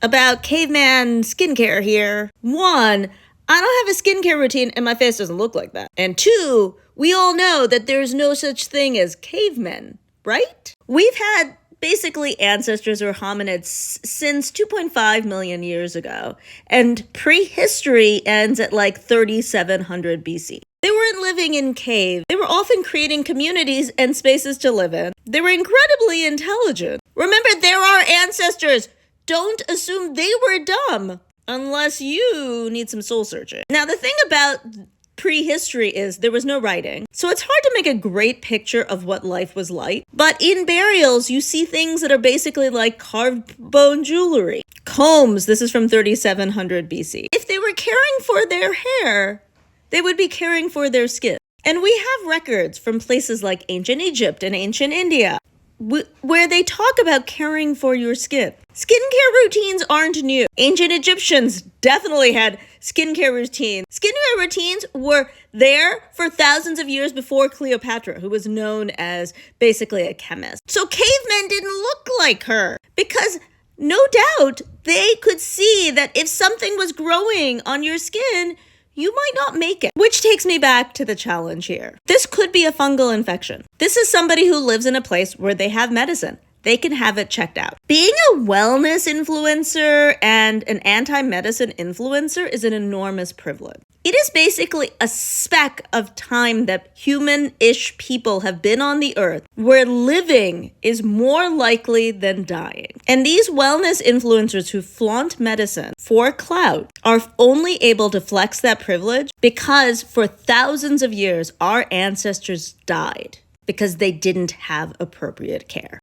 about caveman skincare here. One, I don't have a skincare routine and my face doesn't look like that. And two, we all know that there's no such thing as cavemen, right? We've had basically ancestors or hominids since 2.5 million years ago, and prehistory ends at like 3700 BC. They weren't living in caves. They were often creating communities and spaces to live in. They were incredibly intelligent. Remember, they're our ancestors. Don't assume they were dumb unless you need some soul searching. Now, the thing about prehistory is there was no writing, so it's hard to make a great picture of what life was like. But in burials, you see things that are basically like carved bone jewelry. Combs, this is from 3700 BC. If they were caring for their hair, they would be caring for their skin. And we have records from places like ancient Egypt and ancient India where they talk about caring for your skin. Skincare routines aren't new. Ancient Egyptians definitely had skincare routines. Skincare routines were there for thousands of years before Cleopatra, who was known as basically a chemist. So cavemen didn't look like her because no doubt they could see that if something was growing on your skin, you might not make it. Which takes me back to the challenge here. This could be a fungal infection. This is somebody who lives in a place where they have medicine. They can have it checked out. Being a wellness influencer and an anti-medicine influencer is an enormous privilege. It is basically a speck of time that human-ish people have been on the earth where living is more likely than dying. And these wellness influencers who flaunt medicine for clout are only able to flex that privilege because for thousands of years, our ancestors died because they didn't have appropriate care.